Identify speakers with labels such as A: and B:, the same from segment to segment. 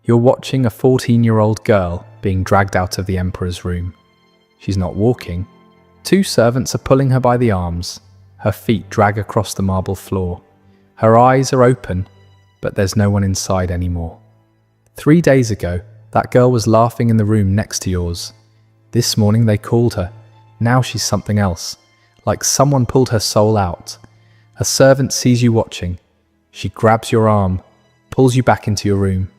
A: You're watching a 14-year-old girl being dragged out of the emperor's room. She's not walking. Two servants are pulling her by the arms. Her feet drag across the marble floor. Her eyes are open, but there's no one inside anymore. 3 days ago, that girl was laughing in the room next to yours. This morning they called her. Now she's something else, like someone pulled her soul out. A servant sees you watching. She grabs your arm, pulls you back into your room.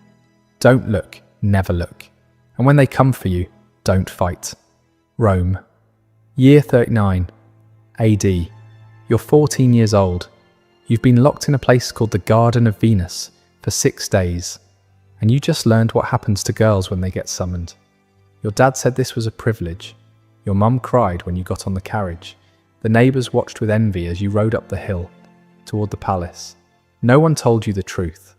A: Don't look, never look. And when they come for you, don't fight. Rome. Year 39, AD. You're 14 years old. You've been locked in a place called the Garden of Venus for 6 days. And you just learned what happens to girls when they get summoned. Your dad said this was a privilege. Your mum cried when you got on the carriage. The neighbours watched with envy as you rode up the hill toward the palace. No one told you the truth.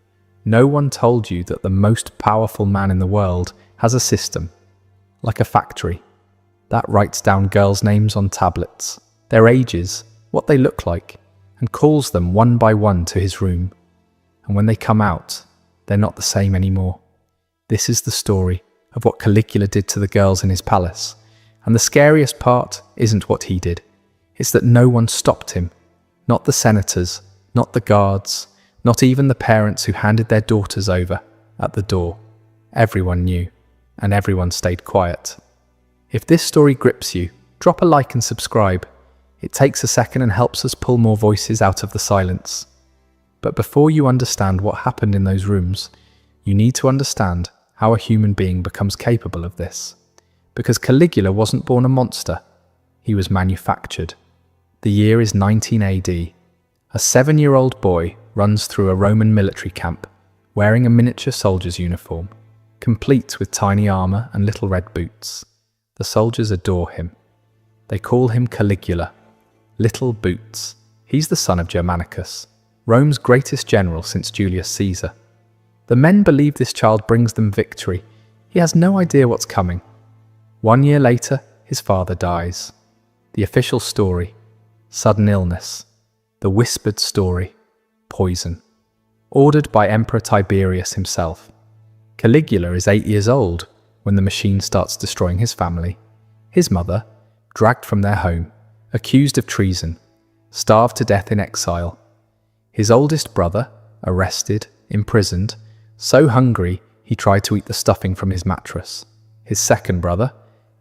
A: No one told you that the most powerful man in the world has a system, like a factory, that writes down girls' names on tablets, their ages, what they look like, and calls them one by one to his room. And when they come out, they're not the same anymore. This is the story of what Caligula did to the girls in his palace. And the scariest part isn't what he did. It's that no one stopped him. Not the senators, not the guards, not even the parents who handed their daughters over at the door. Everyone knew, and everyone stayed quiet. If this story grips you, drop a like and subscribe. It takes a second and helps us pull more voices out of the silence. But before you understand what happened in those rooms, you need to understand how a human being becomes capable of this. Because Caligula wasn't born a monster, he was manufactured. The year is 19 AD. A 7-year-old boy runs through a Roman military camp, wearing a miniature soldier's uniform, complete with tiny armour and little red boots. The soldiers adore him. They call him Caligula, Little Boots. He's the son of Germanicus, Rome's greatest general since Julius Caesar. The men believe this child brings them victory. He has no idea what's coming. 1 year later, his father dies. The official story: sudden illness. The whispered story: poison. Ordered by Emperor Tiberius himself. Caligula is 8 years old when the machine starts destroying his family. His mother, dragged from their home, accused of treason, starved to death in exile. His oldest brother, arrested, imprisoned, so hungry he tried to eat the stuffing from his mattress. His second brother,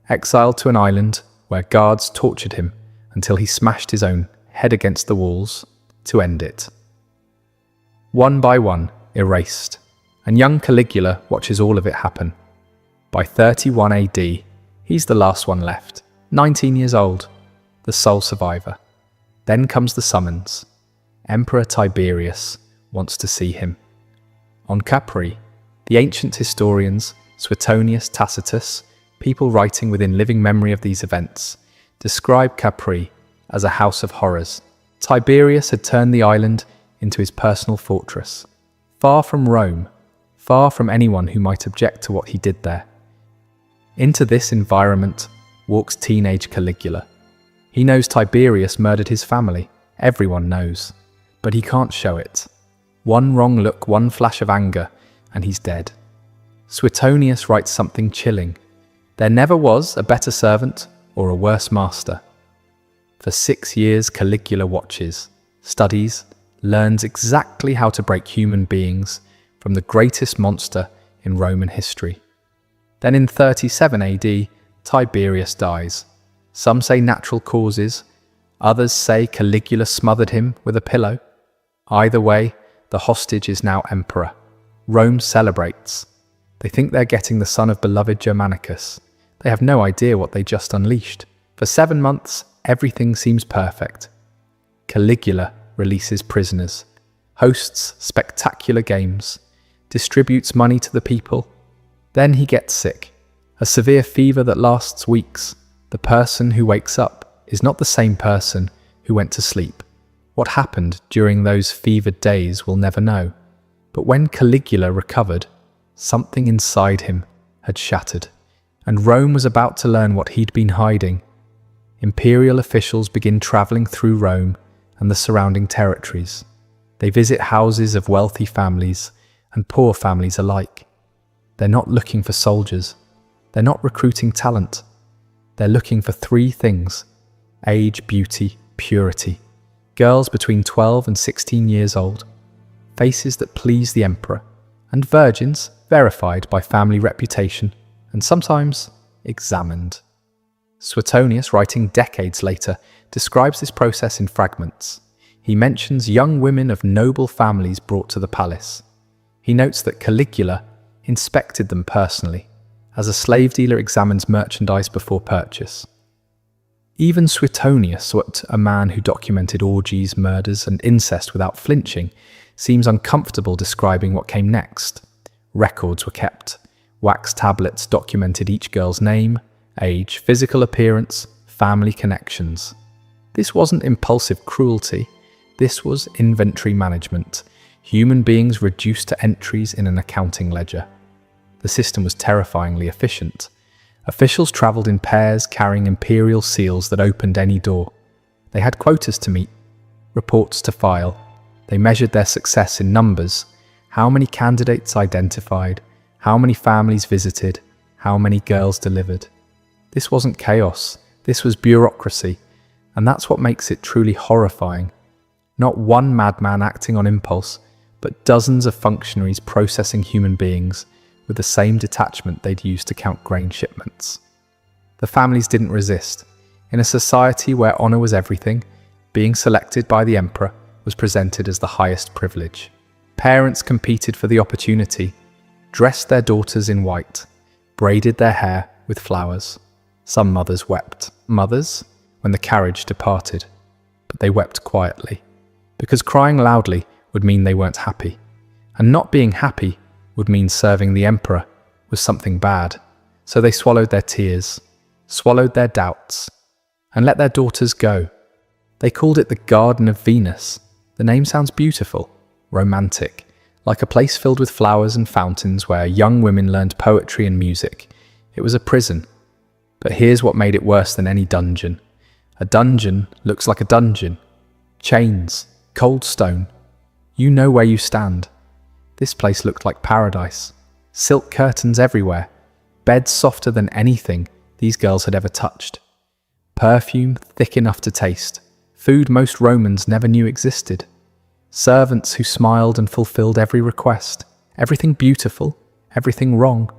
A: exiled to an island where guards tortured him until he smashed his own head against the walls to end it. One by one, erased, and young Caligula watches all of it happen. By 31 AD, he's the last one left, 19 years old, the sole survivor. Then comes the summons. Emperor Tiberius wants to see him. On Capri, the ancient historians, Suetonius, Tacitus, people writing within living memory of these events, describe Capri as a house of horrors. Tiberius had turned the island into his personal fortress, far from Rome, far from anyone who might object to what he did there. Into this environment walks teenage Caligula. He knows Tiberius murdered his family, everyone knows, but he can't show it. One wrong look, one flash of anger, and he's dead. Suetonius writes something chilling. There never was a better servant or a worse master. For 6 years, Caligula watches, studies, learns exactly how to break human beings from the greatest monster in Roman history. Then in 37 AD, Tiberius dies. Some say natural causes, others say Caligula smothered him with a pillow. Either way, the hostage is now emperor. Rome celebrates. They think they're getting the son of beloved Germanicus. They have no idea what they just unleashed. For 7 months, everything seems perfect. Caligula releases prisoners, hosts spectacular games, distributes money to the people. Then he gets sick, a severe fever that lasts weeks. The person who wakes up is not the same person who went to sleep. What happened during those fevered days we'll never know. But when Caligula recovered, something inside him had shattered, and Rome was about to learn what he'd been hiding. Imperial officials begin traveling through Rome and the surrounding territories. They visit houses of wealthy families and poor families alike. They're not looking for soldiers. They're not recruiting talent. They're looking for three things: age, beauty, purity. Girls between 12 and 16 years old, faces that please the emperor, and virgins verified by family reputation and sometimes examined. Suetonius, writing decades later, describes this process in fragments. He mentions young women of noble families brought to the palace. He notes that Caligula inspected them personally, as a slave dealer examines merchandise before purchase. Even Suetonius, a man who documented orgies, murders, and incest without flinching, seems uncomfortable describing what came next. Records were kept. Wax tablets documented each girl's name, age, physical appearance, family connections. This wasn't impulsive cruelty. This was inventory management. Human beings reduced to entries in an accounting ledger. The system was terrifyingly efficient. Officials travelled in pairs carrying imperial seals that opened any door. They had quotas to meet, reports to file. They measured their success in numbers: how many candidates identified, how many families visited, how many girls delivered. This wasn't chaos, this was bureaucracy, and that's what makes it truly horrifying. Not one madman acting on impulse, but dozens of functionaries processing human beings with the same detachment they'd used to count grain shipments. The families didn't resist. In a society where honour was everything, being selected by the emperor was presented as the highest privilege. Parents competed for the opportunity, dressed their daughters in white, braided their hair with flowers. Some mothers wept. Mothers, when the carriage departed. But they wept quietly, because crying loudly would mean they weren't happy, and not being happy would mean serving the emperor was something bad. So they swallowed their tears, swallowed their doubts, and let their daughters go. They called it the Garden of Venus. The name sounds beautiful, romantic, like a place filled with flowers and fountains where young women learned poetry and music. It was a prison. But here's what made it worse than any dungeon. A dungeon looks like a dungeon. Chains, cold stone. You know where you stand. This place looked like paradise. Silk curtains everywhere. Beds softer than anything these girls had ever touched. Perfume thick enough to taste. Food most Romans never knew existed. Servants who smiled and fulfilled every request. Everything beautiful, everything wrong.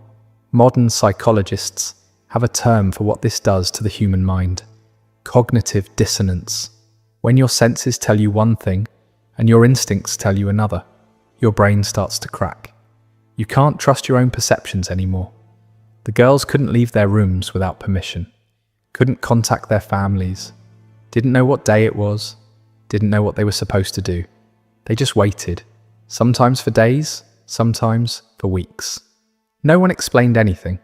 A: Modern psychologists have a term for what this does to the human mind: cognitive dissonance. When your senses tell you one thing and your instincts tell you another, your brain starts to crack. You can't trust your own perceptions anymore. The girls couldn't leave their rooms without permission, couldn't contact their families, didn't know what day it was, didn't know what they were supposed to do. They just waited, sometimes for days, sometimes for weeks. No one explained anything.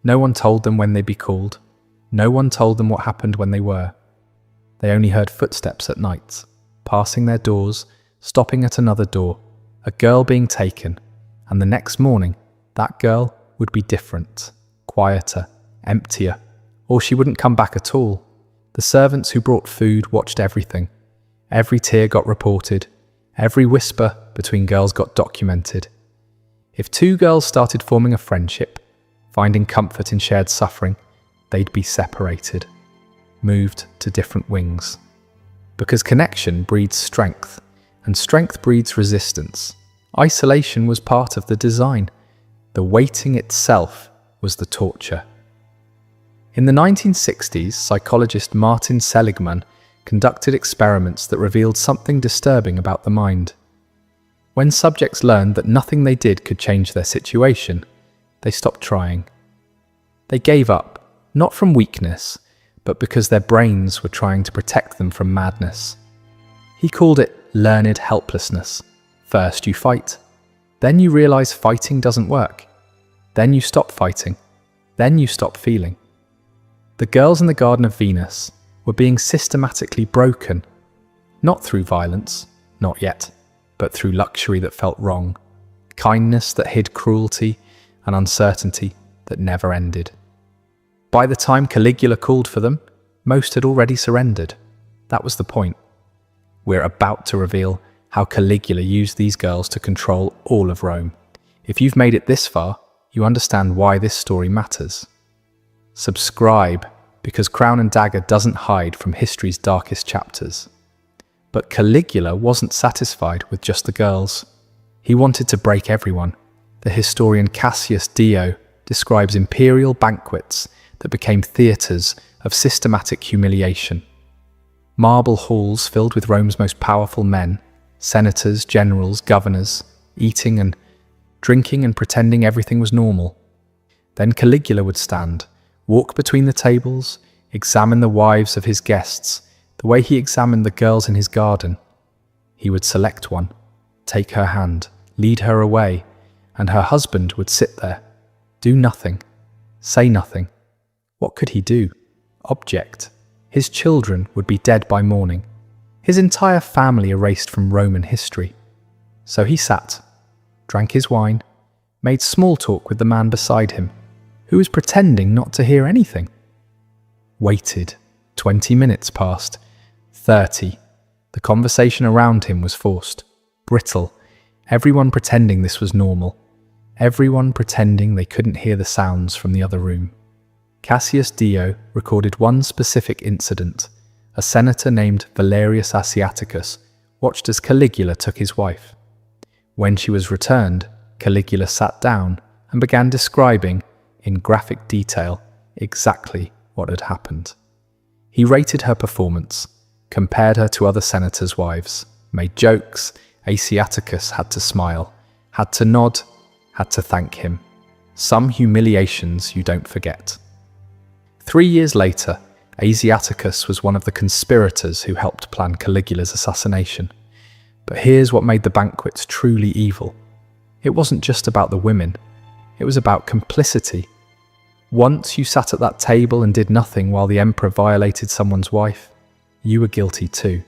A: No one told them when they'd be called. No one told them what happened when they were. They only heard footsteps at night, passing their doors, stopping at another door, a girl being taken, and the next morning, that girl would be different, quieter, emptier, or she wouldn't come back at all. The servants who brought food watched everything. Every tear got reported. Every whisper between girls got documented. If two girls started forming a friendship, finding comfort in shared suffering, they'd be separated, moved to different wings. Because connection breeds strength, and strength breeds resistance. Isolation was part of the design. The waiting itself was the torture. In the 1960s, psychologist Martin Seligman conducted experiments that revealed something disturbing about the mind. When subjects learned that nothing they did could change their situation, they stopped trying. They gave up, not from weakness, but because their brains were trying to protect them from madness. He called it learned helplessness. First you fight, then you realize fighting doesn't work. Then you stop fighting, then you stop feeling. The girls in the Garden of Venus were being systematically broken, not through violence, not yet, but through luxury that felt wrong, kindness that hid cruelty, and uncertainty that never ended. By the time Caligula called for them, most had already surrendered. That was the point. We're about to reveal how Caligula used these girls to control all of Rome. If you've made it this far, you understand why this story matters. Subscribe, because Crown and Dagger doesn't hide from history's darkest chapters. But Caligula wasn't satisfied with just the girls. He wanted to break everyone. The historian Cassius Dio describes imperial banquets that became theatres of systematic humiliation. Marble halls filled with Rome's most powerful men, senators, generals, governors, eating and drinking and pretending everything was normal. Then Caligula would stand, walk between the tables, examine the wives of his guests, the way he examined the girls in his garden. He would select one, take her hand, lead her away, and her husband would sit there, do nothing, say nothing. What could he do? Object. His children would be dead by morning, his entire family erased from Roman history. So he sat, drank his wine, made small talk with the man beside him, who was pretending not to hear anything. Waited. 20 minutes passed. 30. The conversation around him was forced, brittle, everyone pretending this was normal, everyone pretending they couldn't hear the sounds from the other room. Cassius Dio recorded one specific incident. A senator named Valerius Asiaticus watched as Caligula took his wife. When she was returned, Caligula sat down and began describing, in graphic detail, exactly what had happened. He rated her performance, compared her to other senators' wives, made jokes. Asiaticus had to smile, had to nod, had to thank him. Some humiliations you don't forget. 3 years later, Asiaticus was one of the conspirators who helped plan Caligula's assassination. But here's what made the banquets truly evil. It wasn't just about the women. It was about complicity. Once you sat at that table and did nothing while the emperor violated someone's wife, you were guilty too.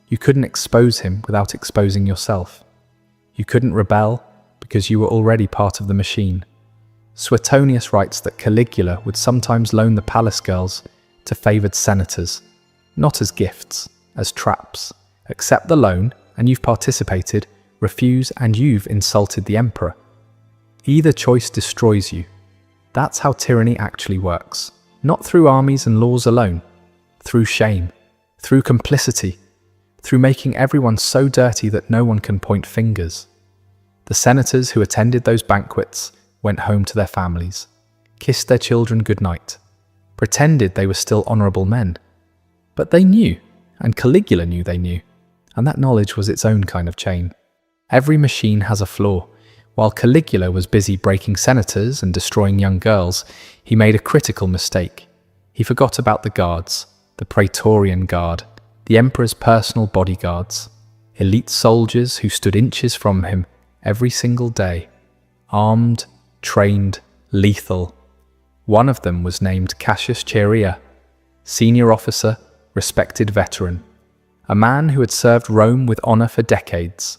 A: You couldn't expose him without exposing yourself. You couldn't rebel because you were already part of the machine. Suetonius writes that Caligula would sometimes loan the palace girls to favoured senators, not as gifts, as traps. Accept the loan and you've participated, refuse and you've insulted the emperor. Either choice destroys you. That's how tyranny actually works. Not through armies and laws alone. Through shame. Through complicity. Through making everyone so dirty that no one can point fingers. The senators who attended those banquets went home to their families, kissed their children goodnight, pretended they were still honourable men. But they knew, and Caligula knew they knew, and that knowledge was its own kind of chain. Every machine has a flaw. While Caligula was busy breaking senators and destroying young girls, he made a critical mistake. He forgot about the guards, the Praetorian Guard, the emperor's personal bodyguards, elite soldiers who stood inches from him every single day, armed, trained, lethal. One of them was named Cassius Chaerea, senior officer, respected veteran, a man who had served Rome with honour for decades.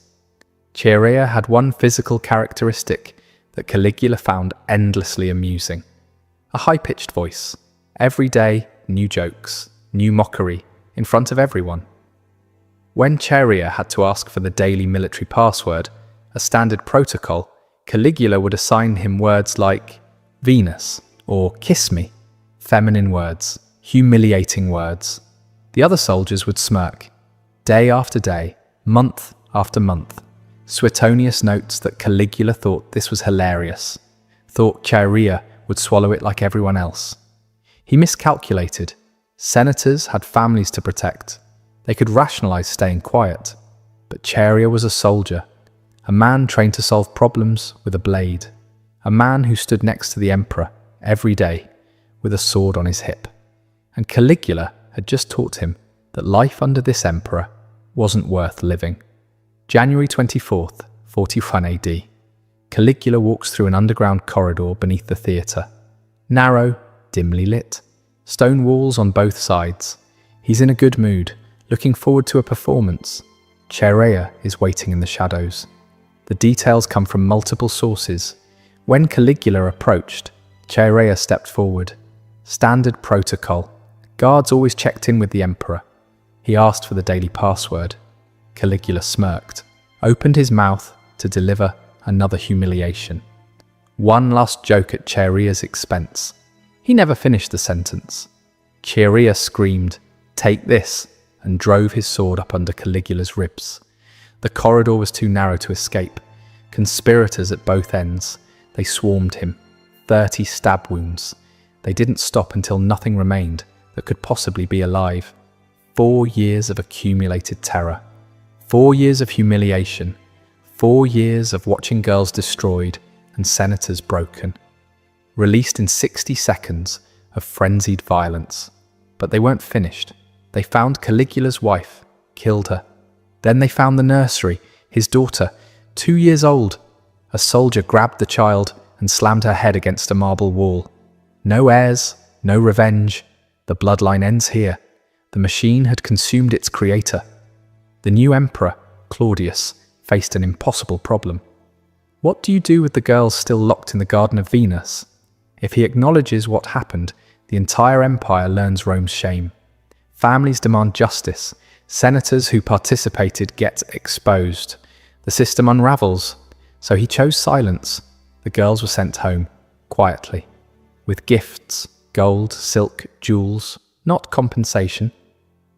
A: Chaerea had one physical characteristic that Caligula found endlessly amusing. A high-pitched voice. Every day, new jokes, new mockery, in front of everyone. When Chaerea had to ask for the daily military password, a standard protocol, Caligula would assign him words like Venus or kiss me, feminine words, humiliating words. The other soldiers would smirk. Day after day, month after month, Suetonius notes that Caligula thought this was hilarious, thought Chaerea would swallow it like everyone else. He miscalculated. Senators had families to protect. They could rationalize staying quiet. But Chaerea was a soldier, a man trained to solve problems with a blade, a man who stood next to the emperor every day with a sword on his hip. And Caligula had just taught him that life under this emperor wasn't worth living. January 24th, 41 AD. Caligula walks through an underground corridor beneath the theatre. Narrow, dimly lit, stone walls on both sides. He's in a good mood, looking forward to a performance. Chaerea is waiting in the shadows. The details come from multiple sources. When Caligula approached, Chaerea stepped forward. Standard protocol. Guards always checked in with the emperor. He asked for the daily password. Caligula smirked, opened his mouth to deliver another humiliation. One last joke at Chaerea's expense. He never finished the sentence. Chaerea screamed, "Take this," and drove his sword up under Caligula's ribs. The corridor was too narrow to escape. Conspirators at both ends. They swarmed him. 30 stab wounds. They didn't stop until nothing remained that could possibly be alive. 4 years of accumulated terror. 4 years of humiliation. 4 years of watching girls destroyed and senators broken. Released in 60 seconds of frenzied violence. But they weren't finished. They found Caligula's wife, killed her. Then they found the nursery, his daughter, 2 years old. A soldier grabbed the child and slammed her head against a marble wall. No heirs, no revenge. The bloodline ends here. The machine had consumed its creator. The new emperor, Claudius, faced an impossible problem. What do you do with the girls still locked in the Garden of Venus? If he acknowledges what happened, the entire empire learns Rome's shame. Families demand justice. Senators who participated get exposed. The system unravels. So he chose silence. The girls were sent home, quietly, with gifts, gold, silk, jewels, not compensation.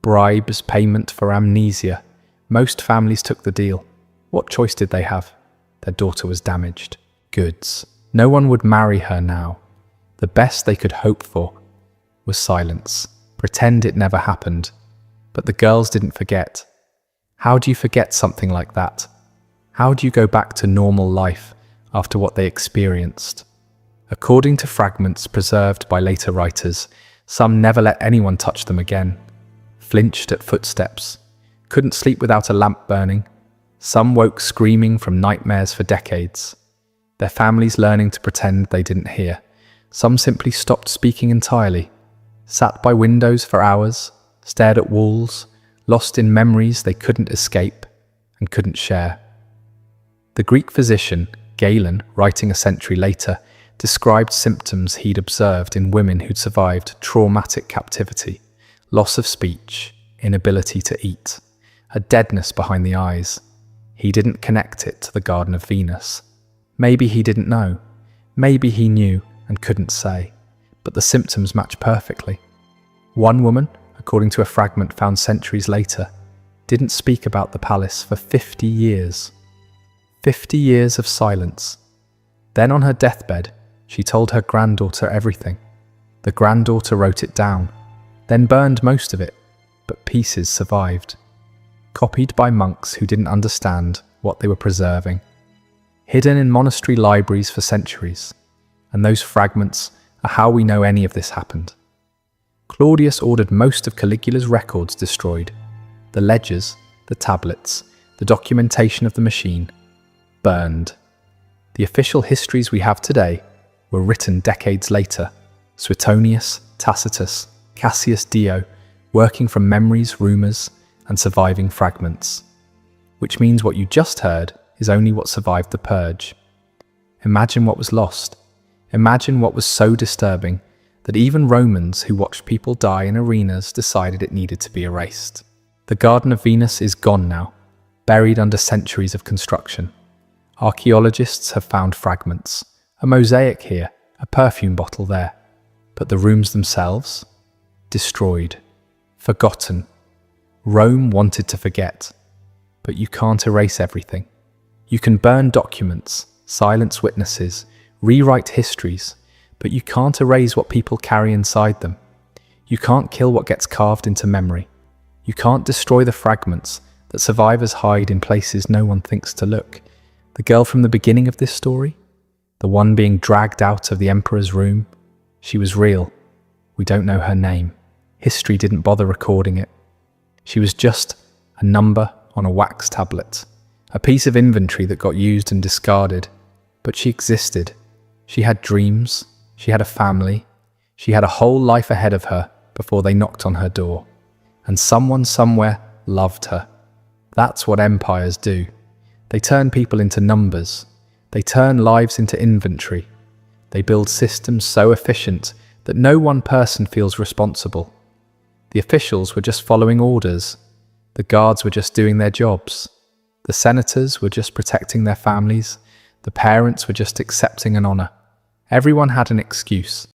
A: Bribes, payment for amnesia. Most families took the deal. What choice did they have? Their daughter was damaged. Goods. No one would marry her now. The best they could hope for was silence. Pretend it never happened. But the girls didn't forget. How do you forget something like that? How do you go back to normal life after what they experienced? According to fragments preserved by later writers, some never let anyone touch them again. Flinched at footsteps. Couldn't sleep without a lamp burning. Some woke screaming from nightmares for decades. Their families learning to pretend they didn't hear. Some simply stopped speaking entirely. Sat by windows for hours. Stared at walls. Lost in memories they couldn't escape and couldn't share. The Greek physician, Galen, writing a century later, described symptoms he'd observed in women who'd survived traumatic captivity, loss of speech, inability to eat, a deadness behind the eyes. He didn't connect it to the Garden of Venus. Maybe he didn't know. Maybe he knew and couldn't say. But the symptoms match perfectly. One woman, according to a fragment found centuries later, didn't speak about the palace for 50 years. 50 years of silence. Then on her deathbed, she told her granddaughter everything. The granddaughter wrote it down, then burned most of it, but pieces survived. Copied by monks who didn't understand what they were preserving. Hidden in monastery libraries for centuries. And those fragments are how we know any of this happened. Claudius ordered most of Caligula's records destroyed. The ledgers, the tablets, the documentation of the machine, burned. The official histories we have today were written decades later. Suetonius, Tacitus, Cassius Dio, working from memories, rumours, and surviving fragments. Which means what you just heard is only what survived the purge. Imagine what was lost. Imagine what was so disturbing that even Romans who watched people die in arenas decided it needed to be erased. The Garden of Venus is gone now, buried under centuries of construction. Archaeologists have found fragments, a mosaic here, a perfume bottle there. But the rooms themselves? Destroyed. Forgotten. Rome wanted to forget. But you can't erase everything. You can burn documents, silence witnesses, rewrite histories, but you can't erase what people carry inside them. You can't kill what gets carved into memory. You can't destroy the fragments that survivors hide in places no one thinks to look. The girl from the beginning of this story, the one being dragged out of the emperor's room, she was real. We don't know her name. History didn't bother recording it. She was just a number on a wax tablet, a piece of inventory that got used and discarded. But she existed. She had dreams. She had a family. She had a whole life ahead of her before they knocked on her door. And someone somewhere loved her. That's what empires do. They turn people into numbers. They turn lives into inventory. They build systems so efficient that no one person feels responsible. The officials were just following orders. The guards were just doing their jobs. The senators were just protecting their families. The parents were just accepting an honor. Everyone had an excuse.